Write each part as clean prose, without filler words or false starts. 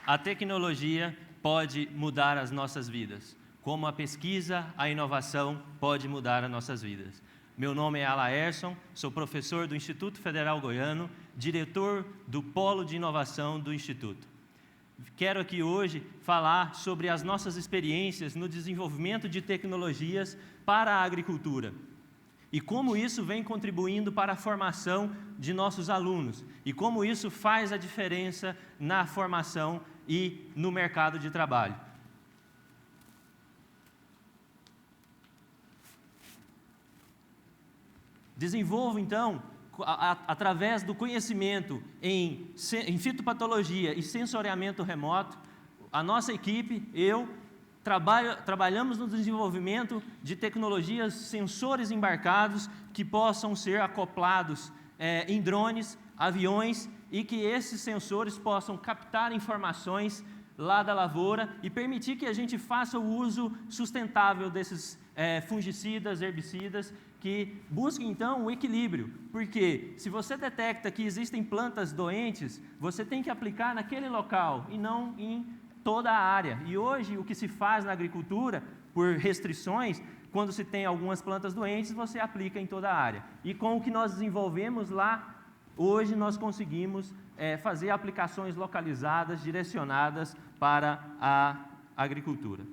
a tecnologia pode mudar as nossas vidas, como a pesquisa, a inovação pode mudar as nossas vidas. Meu nome é Alaerson, sou professor do Instituto Federal Goiano, diretor do Polo de Inovação do Instituto. Quero aqui hoje falar sobre as nossas experiências no desenvolvimento de tecnologias para a agricultura e como isso vem contribuindo para a formação de nossos alunos e como isso faz a diferença na formação e no mercado de trabalho. Desenvolvo, então, através do conhecimento em fitopatologia e sensoriamento remoto, a nossa equipe, trabalhamos no desenvolvimento de tecnologias, sensores embarcados que possam ser acoplados em drones, aviões, e que esses sensores possam captar informações lá da lavoura e permitir que a gente faça o uso sustentável desses fungicidas, herbicidas, que busquem, então, o equilíbrio, porque se você detecta que existem plantas doentes, você tem que aplicar naquele local e não em toda a área. E hoje, o que se faz na agricultura, por restrições, quando se tem algumas plantas doentes, você aplica em toda a área. E com o que nós desenvolvemos lá, hoje nós conseguimos fazer aplicações localizadas, direcionadas para a agricultura.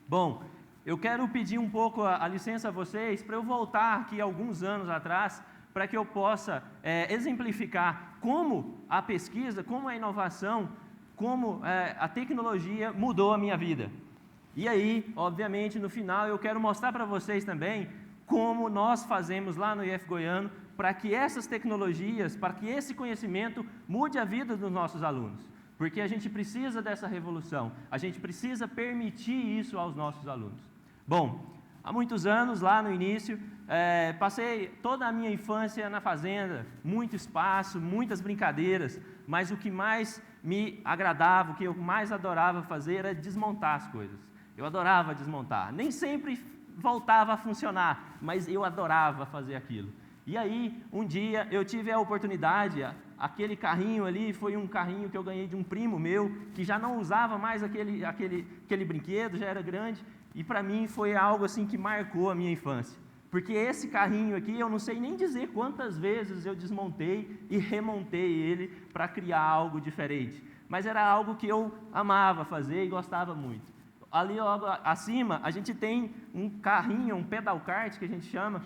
Bom, eu quero pedir um pouco a licença a vocês para eu voltar aqui alguns anos atrás, para que eu possa exemplificar como a pesquisa, como a inovação, como a tecnologia mudou a minha vida. E aí, obviamente, no final eu quero mostrar para vocês também como nós fazemos lá no IF Goiano para que essas tecnologias, para que esse conhecimento mude a vida dos nossos alunos. Porque a gente precisa dessa revolução, a gente precisa permitir isso aos nossos alunos. Bom, há muitos anos, lá no início, passei toda a minha infância na fazenda, muito espaço, muitas brincadeiras, mas o que mais me agradava, o que eu mais adorava fazer era desmontar as coisas. Eu adorava desmontar, nem sempre voltava a funcionar, mas eu adorava fazer aquilo. E aí, um dia, eu tive a oportunidade, aquele carrinho ali foi um carrinho que eu ganhei de um primo meu, que já não usava mais aquele brinquedo, já era grande, e para mim foi algo assim que marcou a minha infância. Porque esse carrinho aqui, eu não sei nem dizer quantas vezes eu desmontei e remontei ele para criar algo diferente. Mas era algo que eu amava fazer e gostava muito. Ali logo acima, a gente tem um carrinho, um pedal kart que a gente chama,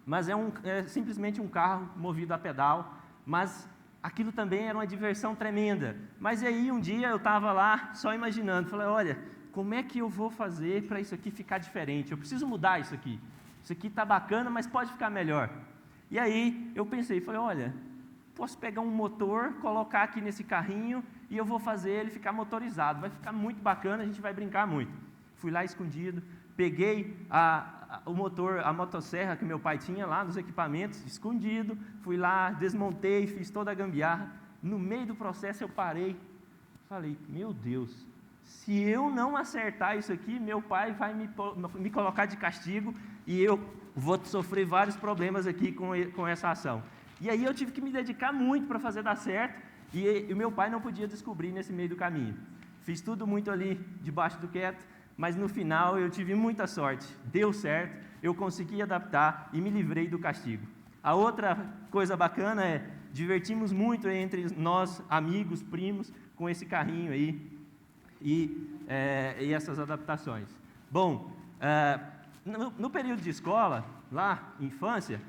mas é simplesmente um carro movido a pedal, mas aquilo também era uma diversão tremenda. Mas aí um dia eu estava lá só imaginando, falei, olha, como é que eu vou fazer para isso aqui ficar diferente? Eu preciso mudar isso aqui está bacana, mas pode ficar melhor. E aí eu pensei, falei, olha, posso pegar um motor, colocar aqui nesse carrinho e eu vou fazer ele ficar motorizado, vai ficar muito bacana, a gente vai brincar muito. Fui lá escondido, peguei o motor, a motosserra que meu pai tinha lá nos equipamentos, escondido, fui lá, desmontei, fiz toda a gambiarra. No meio do processo eu parei, falei, meu Deus, se eu não acertar isso aqui, meu pai vai me colocar de castigo e eu vou sofrer vários problemas aqui com essa ação. E aí eu tive que me dedicar muito para fazer dar certo e o meu pai não podia descobrir nesse meio do caminho. Fiz tudo muito ali debaixo do quieto, mas no final eu tive muita sorte, deu certo, eu consegui adaptar e me livrei do castigo. A outra coisa bacana é, divertimos muito entre nós, amigos, primos, com esse carrinho aí e essas adaptações. Bom, no período de escola, lá, infância,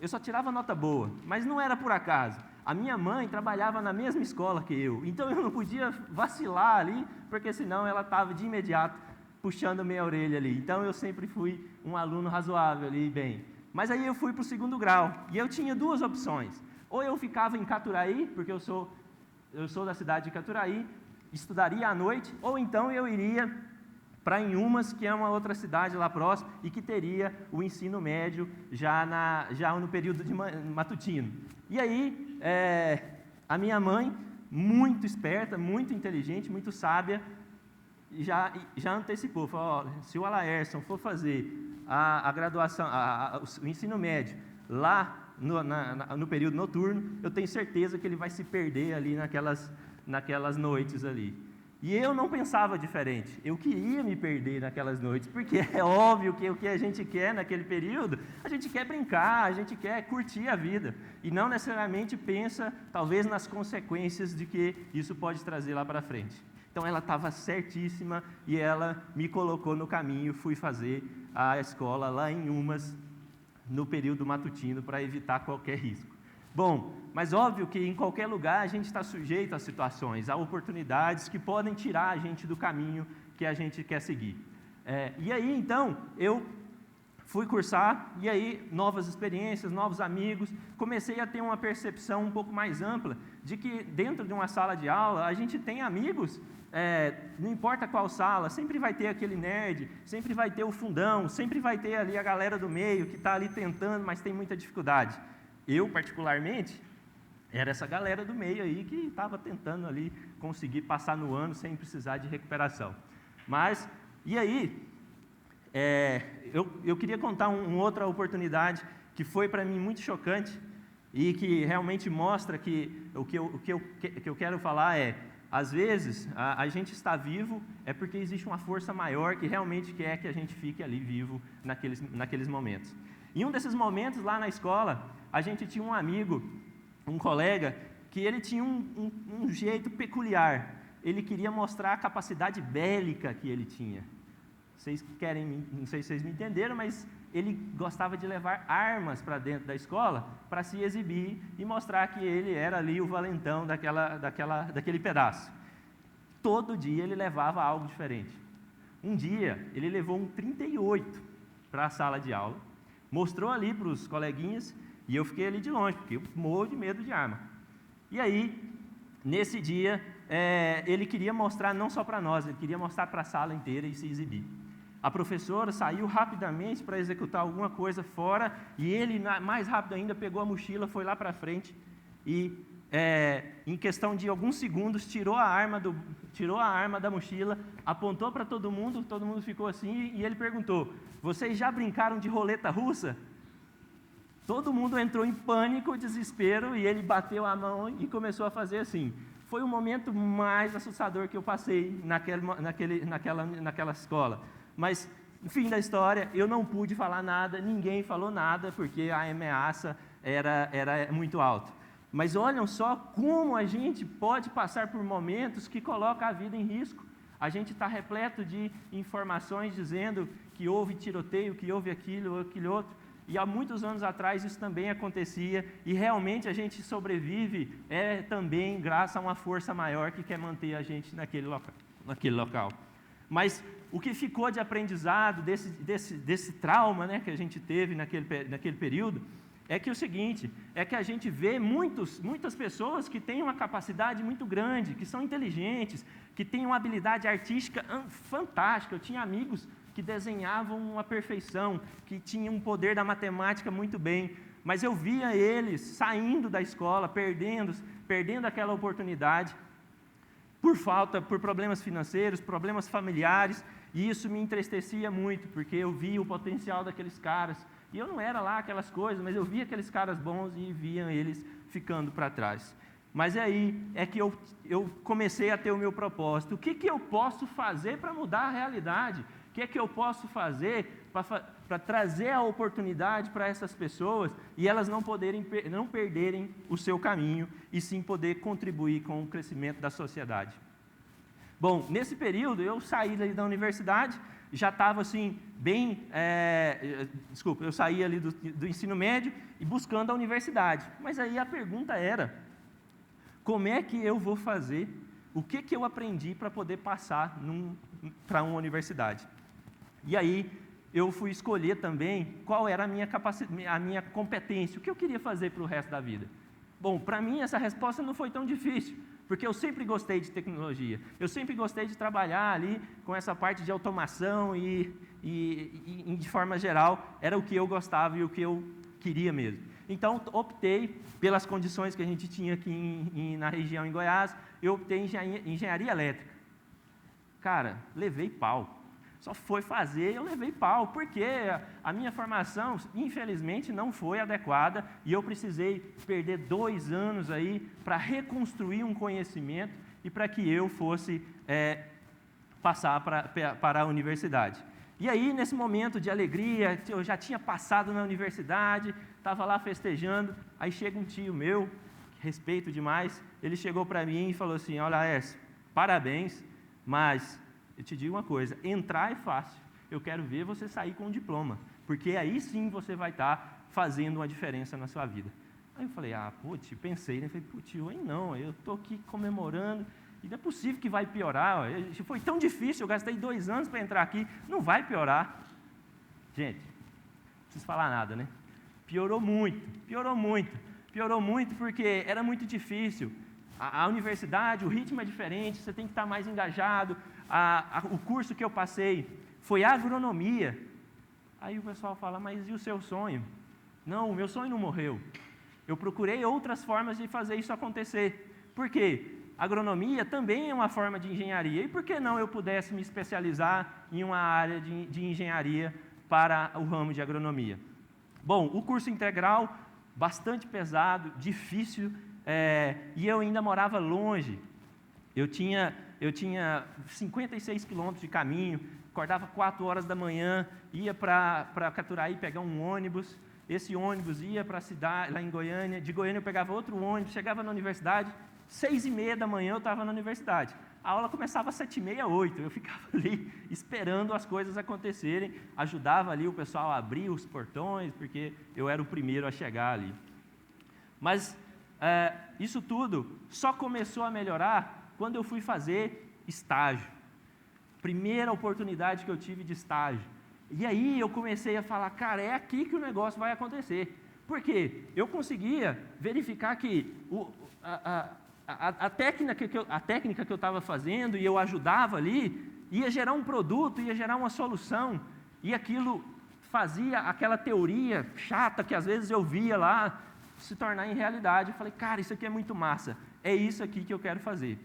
eu só tirava nota boa, mas não era por acaso. A minha mãe trabalhava na mesma escola que eu, então eu não podia vacilar ali, porque senão ela estava de imediato puxando minha orelha ali. Então eu sempre fui um aluno razoável ali, bem. Mas aí eu fui para o 2º grau, e eu tinha duas opções. Ou eu ficava em Caturaí, porque eu sou da cidade de Caturaí, estudaria à noite, ou então eu iria para Inhumas, que é uma outra cidade lá próxima, e que teria o ensino médio já no período de matutino. E aí, a minha mãe, muito esperta, muito inteligente, muito sábia, já antecipou, falou, ó, se o Alaerson for fazer a graduação, o ensino médio lá no período noturno, eu tenho certeza que ele vai se perder ali naquelas noites ali. E eu não pensava diferente, eu queria me perder naquelas noites, porque é óbvio que o que a gente quer naquele período, a gente quer brincar, a gente quer curtir a vida, e não necessariamente pensa, talvez, nas consequências de que isso pode trazer lá para frente. Então ela estava certíssima e ela me colocou no caminho, fui fazer a escola lá em Umas, no período matutino, para evitar qualquer risco. Bom, mas óbvio que em qualquer lugar a gente está sujeito a situações, a oportunidades que podem tirar a gente do caminho que a gente quer seguir. E aí, então, eu fui cursar, e aí, novas experiências, novos amigos, comecei a ter uma percepção um pouco mais ampla de que dentro de uma sala de aula a gente tem amigos, não importa qual sala, sempre vai ter aquele nerd, sempre vai ter o fundão, sempre vai ter ali a galera do meio que está ali tentando, mas tem muita dificuldade. Eu, particularmente, era essa galera do meio aí que estava tentando ali conseguir passar no ano sem precisar de recuperação. Mas, e aí, eu queria contar uma outra oportunidade que foi para mim muito chocante e que realmente mostra que o que eu quero falar às vezes, a gente está vivo é porque existe uma força maior que realmente quer que a gente fique ali vivo naqueles momentos. Em um desses momentos, lá na escola, a gente tinha um amigo, um colega, que ele tinha um jeito peculiar. Ele queria mostrar a capacidade bélica que ele tinha. Vocês querem, não sei se vocês me entenderam, mas ele gostava de levar armas para dentro da escola para se exibir e mostrar que ele era ali o valentão daquele pedaço. Todo dia ele levava algo diferente. Um dia ele levou um 38 para a sala de aula, mostrou ali para os coleguinhas e eu fiquei ali de longe, porque eu morro de medo de arma. E aí, nesse dia, ele queria mostrar não só para nós, ele queria mostrar para a sala inteira e se exibir. A professora saiu rapidamente para executar alguma coisa fora e ele, mais rápido ainda, pegou a mochila, foi lá para frente e, em questão de alguns segundos, tirou a arma da mochila, apontou para todo mundo ficou assim e ele perguntou: vocês já brincaram de roleta russa? Todo mundo entrou em pânico, desespero, e ele bateu a mão e começou a fazer assim. Foi o momento mais assustador que eu passei naquela escola. Mas, no fim da história, eu não pude falar nada, ninguém falou nada, porque a ameaça era muito alta. Mas olham só como a gente pode passar por momentos que colocam a vida em risco. A gente está repleto de informações dizendo que houve tiroteio, que houve aquilo, aquele outro. E há muitos anos atrás isso também acontecia, e realmente a gente sobrevive também graças a uma força maior que quer manter a gente naquele local. Mas o que ficou de aprendizado desse trauma, né, que a gente teve naquele período, é que o seguinte, é que a gente vê muitas pessoas que têm uma capacidade muito grande, que são inteligentes, que têm uma habilidade artística fantástica. Eu tinha amigos que desenhavam uma perfeição, que tinham um poder da matemática muito bem, mas eu via eles saindo da escola, perdendo aquela oportunidade, por problemas financeiros, problemas familiares, e isso me entristecia muito, porque eu via o potencial daqueles caras, e eu não era lá aquelas coisas, mas eu via aqueles caras bons e via eles ficando para trás. Mas aí é que eu comecei a ter o meu propósito. O que eu posso fazer para mudar a realidade? O que é que eu posso fazer para trazer a oportunidade para essas pessoas e elas não perderem o seu caminho e sim poder contribuir com o crescimento da sociedade? Bom, nesse período eu saí da universidade, já estava assim, eu saí ali do ensino médio e buscando a universidade. Mas aí a pergunta era, como é que eu vou fazer, o que eu aprendi para poder passar para uma universidade? E aí eu fui escolher também qual era a minha competência, o que eu queria fazer para o resto da vida. Bom, para mim essa resposta não foi tão difícil, porque eu sempre gostei de tecnologia, eu sempre gostei de trabalhar ali com essa parte de automação e de forma geral, era o que eu gostava e o que eu queria mesmo. Então, optei pelas condições que a gente tinha aqui na região em Goiás, eu optei em engenharia elétrica. Cara, levei pau. Só foi fazer e eu levei pau, porque a minha formação, infelizmente, não foi adequada e eu precisei perder 2 anos aí para reconstruir um conhecimento e para que eu fosse passar para a universidade. E aí, nesse momento de alegria, eu já tinha passado na universidade, estava lá festejando, aí chega um tio meu, que respeito demais, ele chegou para mim e falou assim: olha, Laércio, parabéns, mas eu te digo uma coisa, entrar é fácil, eu quero ver você sair com um diploma, porque aí sim você vai estar fazendo uma diferença na sua vida. Aí eu falei, putz, pensei, né? Falei, putz, tio, aí não, eu estou aqui comemorando, e não é possível que vai piorar, foi tão difícil, eu gastei 2 anos para entrar aqui, não vai piorar. Gente, não preciso falar nada, né? Piorou muito porque era muito difícil. A universidade, o ritmo é diferente, você tem que estar mais engajado. O curso que eu passei foi agronomia. Aí o pessoal fala, mas e o seu sonho? Não, o meu sonho não morreu. Eu procurei outras formas de fazer isso acontecer. Por quê? Agronomia também é uma forma de engenharia. E por que não eu pudesse me especializar em uma área de engenharia para o ramo de agronomia? Bom, o curso integral, bastante pesado, difícil, e eu ainda morava longe. Eu tinha 56 quilômetros de caminho, acordava 4 horas da manhã, ia para Caturaí pegar um ônibus. Esse ônibus ia para a cidade, lá em Goiânia. De Goiânia eu pegava outro ônibus, chegava na universidade, 6h30 da manhã eu estava na universidade. A aula começava às 7h30, 8h. Eu ficava ali esperando as coisas acontecerem, ajudava ali o pessoal a abrir os portões, porque eu era o primeiro a chegar ali. Mas isso tudo só começou a melhorar quando eu fui fazer estágio. Primeira oportunidade que eu tive de estágio. E aí eu comecei a falar, cara, é aqui que o negócio vai acontecer. Por quê? Eu conseguia verificar que a técnica que eu estava fazendo e eu ajudava ali, ia gerar um produto, ia gerar uma solução, e aquilo fazia aquela teoria chata que às vezes eu via lá se tornar em realidade. Eu falei, cara, isso aqui é muito massa, é isso aqui que eu quero fazer.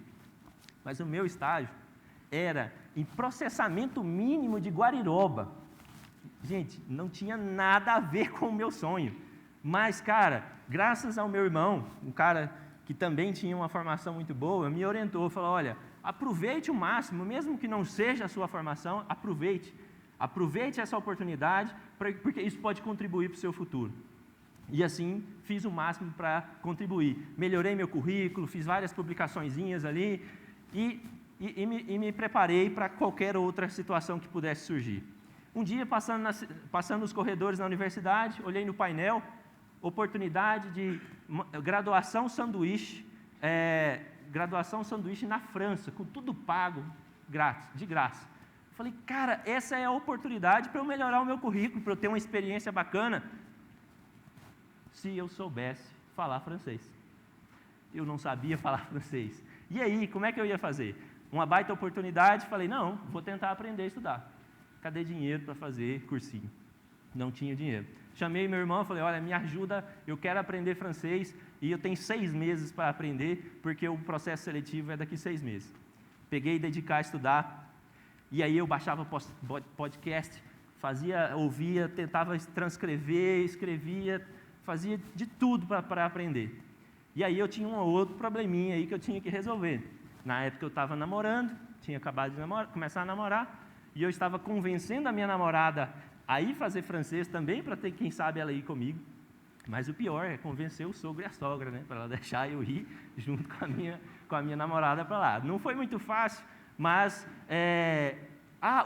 Mas o meu estágio era em processamento mínimo de guariroba. Gente, não tinha nada a ver com o meu sonho. Mas, cara, graças ao meu irmão, um cara que também tinha uma formação muito boa, me orientou, falou, olha, aproveite o máximo, mesmo que não seja a sua formação, aproveite essa oportunidade, porque isso pode contribuir para o seu futuro. E assim, fiz o máximo para contribuir. Melhorei meu currículo, fiz várias publicaçõezinhas ali, e me preparei para qualquer outra situação que pudesse surgir. Um dia, passando nos corredores na universidade, olhei no painel, oportunidade de graduação sanduíche na França, com tudo pago, de graça. Eu falei, cara, essa é a oportunidade para eu melhorar o meu currículo, para eu ter uma experiência bacana, se eu soubesse falar francês. Eu não sabia falar francês. E aí, como é que eu ia fazer? Uma baita oportunidade, falei, não, vou tentar aprender a estudar. Cadê dinheiro para fazer cursinho? Não tinha dinheiro. Chamei meu irmão e falei, olha, me ajuda, eu quero aprender francês e eu tenho 6 meses para aprender, porque o processo seletivo é daqui 6 meses. Peguei e dedicar a estudar, e aí eu baixava podcast, ouvia, tentava transcrever, escrevia, fazia de tudo para aprender. E aí eu tinha um outro probleminha aí que eu tinha que resolver. Na época eu estava namorando, tinha acabado de começar a namorar, e eu estava convencendo a minha namorada a ir fazer francês também, para ter, quem sabe, ela ir comigo. Mas o pior é convencer o sogro e a sogra, né, para ela deixar eu ir junto com a minha namorada para lá. Não foi muito fácil, mas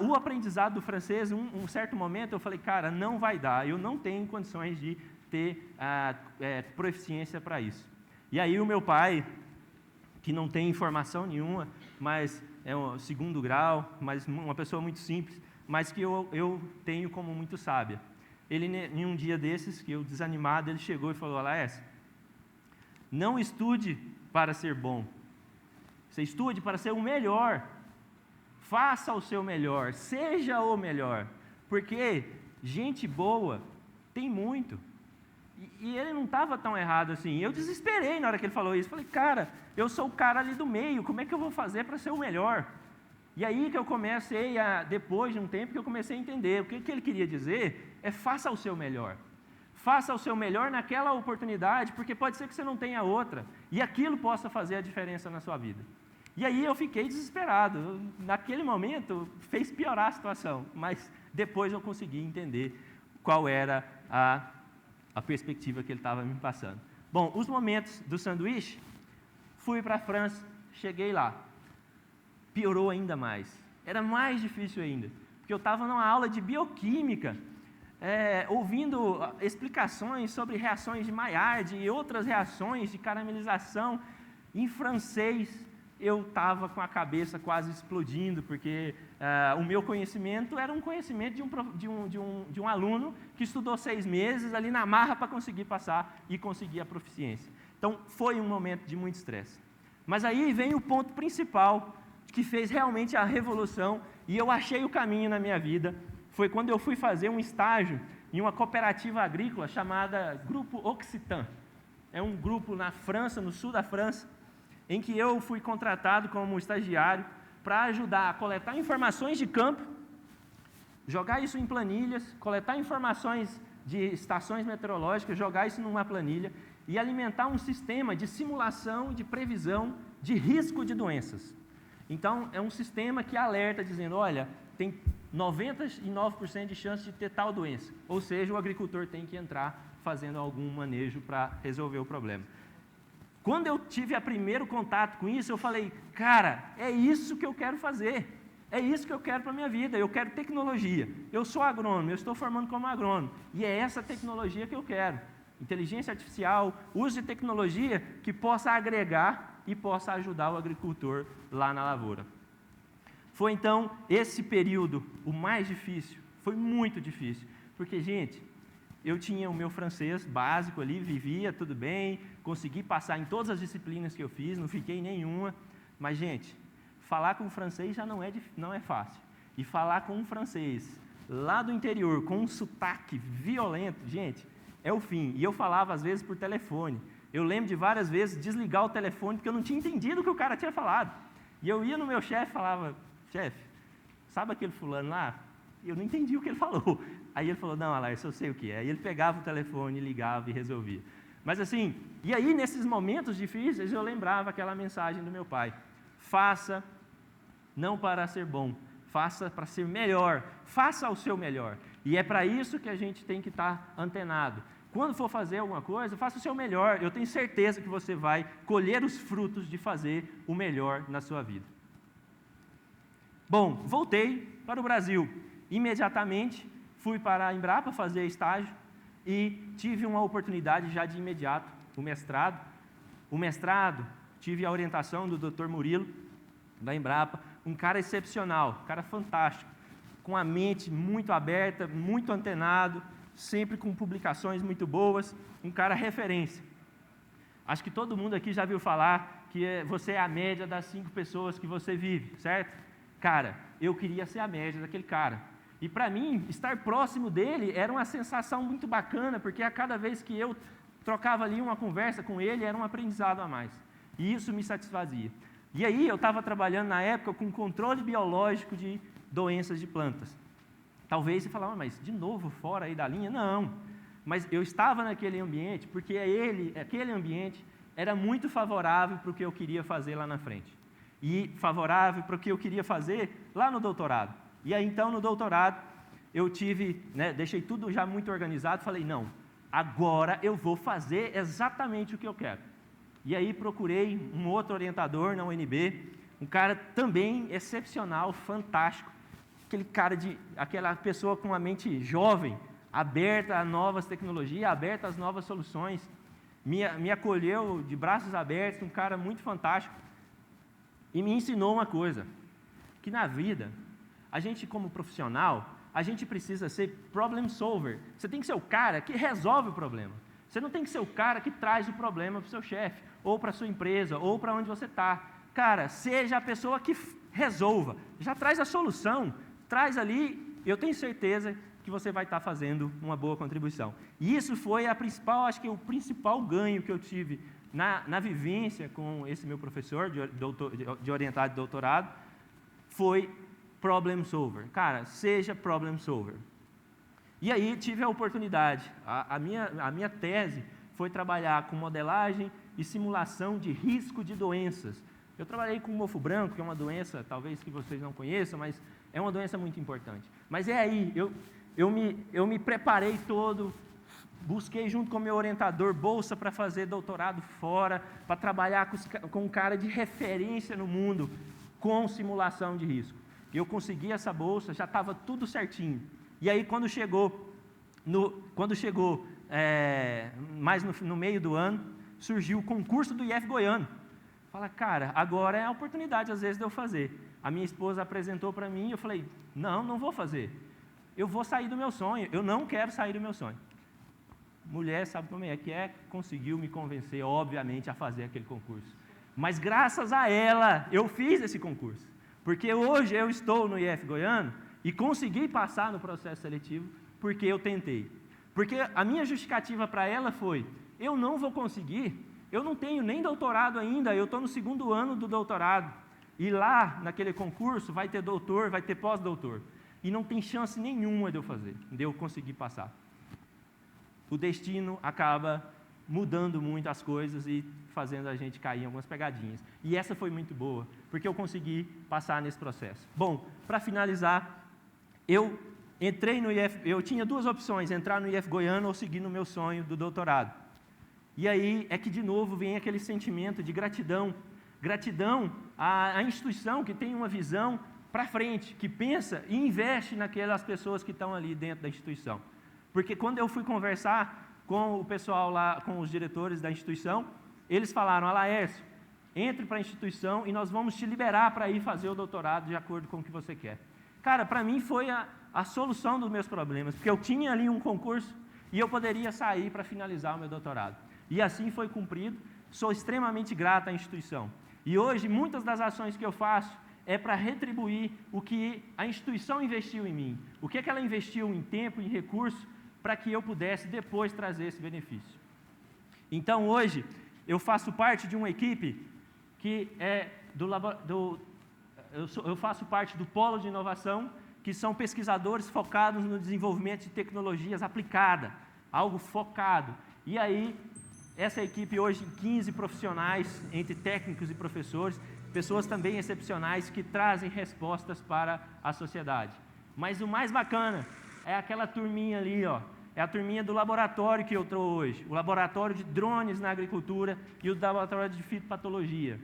o aprendizado do francês, um certo momento eu falei, cara, não vai dar, eu não tenho condições de ter proficiência para isso. E aí o meu pai, que não tem formação nenhuma, mas é um 2º grau, mas uma pessoa muito simples, mas que eu tenho como muito sábia. Ele, em um dia desses, que eu desanimado, ele chegou e falou, Laércio, não estude para ser bom, você estude para ser o melhor, faça o seu melhor, seja o melhor, porque gente boa tem muito. E ele não estava tão errado assim. Eu desesperei na hora que ele falou isso. Falei, cara, eu sou o cara ali do meio, como é que eu vou fazer para ser o melhor? E aí que eu comecei depois de um tempo, que eu comecei a entender. O que ele queria dizer é faça o seu melhor. Faça o seu melhor naquela oportunidade, porque pode ser que você não tenha outra. E aquilo possa fazer a diferença na sua vida. E aí eu fiquei desesperado. Naquele momento, fez piorar a situação, mas depois eu consegui entender qual era a perspectiva que ele estava me passando. Bom, os momentos do sanduíche, fui para a França, cheguei lá. Piorou ainda mais. Era mais difícil ainda, porque eu estava numa aula de bioquímica, ouvindo explicações sobre reações de Maillard e outras reações de caramelização em francês. Eu estava com a cabeça quase explodindo, porque o meu conhecimento era um conhecimento de um aluno que estudou 6 meses ali na marra para conseguir passar e conseguir a proficiência. Então, foi um momento de muito estresse. Mas aí vem o ponto principal que fez realmente a revolução, e eu achei o caminho na minha vida. Foi quando eu fui fazer um estágio em uma cooperativa agrícola chamada Grupo Occitan. É um grupo na França, no sul da França, em que eu fui contratado como estagiário para ajudar a coletar informações de campo, jogar isso em planilhas, coletar informações de estações meteorológicas, jogar isso numa planilha e alimentar um sistema de simulação e de previsão de risco de doenças. Então, é um sistema que alerta dizendo, olha, tem 99% de chance de ter tal doença, ou seja, o agricultor tem que entrar fazendo algum manejo para resolver o problema. Quando eu tive o primeiro contato com isso, eu falei, cara, é isso que eu quero fazer, é isso que eu quero para a minha vida, eu quero tecnologia, eu sou agrônomo, eu estou formando como agrônomo, e é essa tecnologia que eu quero, inteligência artificial, uso de tecnologia que possa agregar e possa ajudar o agricultor lá na lavoura. Foi então esse período o mais difícil, foi muito difícil, porque, gente, eu tinha o meu francês básico ali, vivia tudo bem, consegui passar em todas as disciplinas que eu fiz, não fiquei em nenhuma, mas, gente, falar com o francês já não é fácil. E falar com um francês lá do interior, com um sotaque violento, gente, é o fim. E eu falava, às vezes, por telefone. Eu lembro de várias vezes desligar o telefone, porque eu não tinha entendido o que o cara tinha falado. E eu ia no meu chefe e falava, chefe, sabe aquele fulano lá? Eu não entendi o que ele falou. Aí ele falou, não, Alarce, eu sei o que é. Aí ele pegava o telefone, ligava e resolvia. Mas assim, e aí nesses momentos difíceis eu lembrava aquela mensagem do meu pai. Faça não para ser bom, faça para ser melhor, faça o seu melhor. E é para isso que a gente tem que estar antenado. Quando for fazer alguma coisa, faça o seu melhor. Eu tenho certeza que você vai colher os frutos de fazer o melhor na sua vida. Bom, voltei para o Brasil. Imediatamente fui para a Embrapa fazer estágio e tive uma oportunidade já de imediato, o mestrado. O mestrado, tive a orientação do Dr. Murilo, da Embrapa, um cara excepcional, um cara fantástico, com a mente muito aberta, muito antenado, sempre com publicações muito boas, um cara referência. Acho que todo mundo aqui já viu falar que você é a média das 5 pessoas que você vive, certo? Cara, eu queria ser a média daquele cara. E para mim, estar próximo dele era uma sensação muito bacana, porque a cada vez que eu trocava ali uma conversa com ele, era um aprendizado a mais. E isso me satisfazia. E aí eu estava trabalhando na época com controle biológico de doenças de plantas. Talvez você falasse, mas de novo fora aí da linha? Não, mas eu estava naquele ambiente porque aquele ambiente era muito favorável para o que eu queria fazer lá na frente. E favorável para o que eu queria fazer lá no doutorado. E aí então no doutorado eu deixei tudo já muito organizado, falei, não, agora eu vou fazer exatamente o que eu quero. E aí procurei um outro orientador na UNB, um cara também excepcional, fantástico, aquela pessoa com uma mente jovem, aberta a novas tecnologias, aberta às novas soluções, me acolheu de braços abertos, um cara muito fantástico, e me ensinou uma coisa, que na vida, a gente como profissional, a gente precisa ser problem solver. Você tem que ser o cara que resolve o problema. Você não tem que ser o cara que traz o problema para o seu chefe, ou para a sua empresa, ou para onde você está. Cara, seja a pessoa que resolva. Já traz a solução, traz ali, eu tenho certeza que você vai estar fazendo uma boa contribuição. E isso foi acho que o principal ganho que eu tive na vivência com esse meu professor de orientado de doutorado, foi problem solver. Cara, seja problem solver. E aí tive a oportunidade, a minha tese foi trabalhar com modelagem e simulação de risco de doenças Eu trabalhei com mofo branco, que é uma doença, talvez que vocês não conheçam, mas é uma doença muito importante. Mas é aí, eu me preparei todo, busquei junto com o meu orientador bolsa para fazer doutorado fora, para trabalhar com um cara de referência no mundo com simulação de risco. Eu consegui essa bolsa, já estava tudo certinho. E aí quando chegou mais no meio do ano, surgiu o concurso do IF Goiano. Fala, cara, agora é a oportunidade às vezes de eu fazer. A minha esposa apresentou para mim, eu falei, não vou fazer. Eu vou sair do meu sonho, eu não quero sair do meu sonho. Mulher, sabe como é que é? Conseguiu me convencer, obviamente, a fazer aquele concurso. Mas graças a ela, eu fiz esse concurso. Porque hoje eu estou no IF Goiano e consegui passar no processo seletivo porque eu tentei. Porque a minha justificativa para ela foi, eu não vou conseguir, eu não tenho nem doutorado ainda, eu estou no 2º ano do doutorado. E lá, naquele concurso, vai ter doutor, vai ter pós-doutor. E não tem chance nenhuma de eu conseguir passar. O destino acaba mudando muito as coisas e fazendo a gente cair em algumas pegadinhas. E essa foi muito boa, porque eu consegui passar nesse processo. Bom, para finalizar, eu entrei no IF, eu tinha 2 opções, entrar no IF Goiano ou seguir no meu sonho do doutorado. E aí é que de novo vem aquele sentimento de gratidão. Gratidão à instituição que tem uma visão para frente, que pensa e investe naquelas pessoas que estão ali dentro da instituição. Porque quando eu fui conversar com o pessoal lá, com os diretores da instituição, eles falaram, Laércio, entre para a instituição e nós vamos te liberar para ir fazer o doutorado de acordo com o que você quer. Cara, para mim foi a solução dos meus problemas, porque eu tinha ali um concurso e eu poderia sair para finalizar o meu doutorado. E assim foi cumprido, sou extremamente grato à instituição. E hoje, muitas das ações que eu faço é para retribuir o que a instituição investiu em mim. O que é que ela investiu em tempo, em recurso, para que eu pudesse depois trazer esse benefício. Então, hoje, eu faço parte de uma equipe que é eu faço parte do Polo de Inovação, que são pesquisadores focados no desenvolvimento de tecnologias aplicadas, algo focado. E aí, essa equipe hoje, 15 profissionais, entre técnicos e professores, pessoas também excepcionais que trazem respostas para a sociedade. Mas o mais bacana é aquela turminha ali, ó, é a turminha do laboratório que eu estou hoje, o laboratório de drones na agricultura e o laboratório de fitopatologia.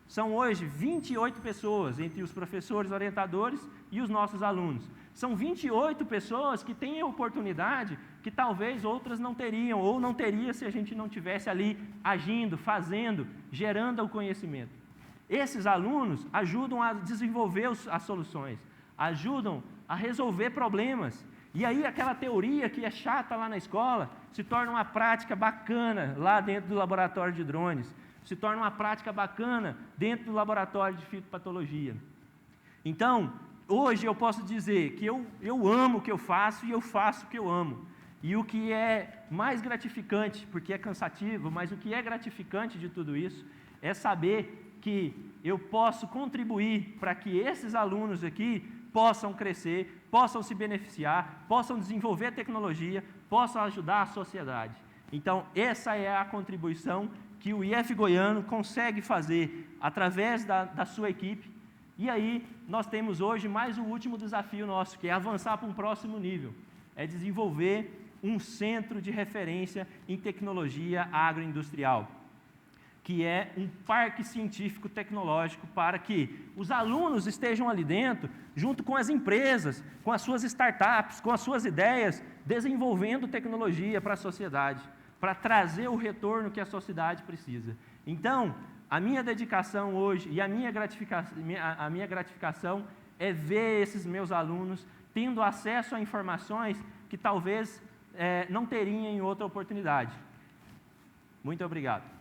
São hoje 28 pessoas, entre os professores orientadores e os nossos alunos. São 28 pessoas que têm a oportunidade que talvez outras não teriam, ou não teria se a gente não tivesse ali agindo, fazendo, gerando o conhecimento. Esses alunos ajudam a desenvolver as soluções, ajudam a resolver problemas. E aí aquela teoria que é chata lá na escola se torna uma prática bacana lá dentro do laboratório de drones, se torna uma prática bacana dentro do laboratório de fitopatologia. Então, hoje eu posso dizer que eu amo o que eu faço e eu faço o que eu amo. E o que é mais gratificante, porque é cansativo, mas o que é gratificante de tudo isso é saber que eu posso contribuir para que esses alunos aqui possam crescer, possam se beneficiar, possam desenvolver tecnologia, possam ajudar a sociedade. Então, essa é a contribuição que o IF Goiano consegue fazer através da sua equipe. E aí, nós temos hoje mais o último desafio nosso, que é avançar para um próximo nível. É desenvolver um centro de referência em tecnologia agroindustrial, que é um parque científico tecnológico para que os alunos estejam ali dentro, junto com as empresas, com as suas startups, com as suas ideias, desenvolvendo tecnologia para a sociedade, para trazer o retorno que a sociedade precisa. Então, a minha dedicação hoje e a minha gratificação é ver esses meus alunos tendo acesso a informações que talvez não teriam em outra oportunidade. Muito obrigado.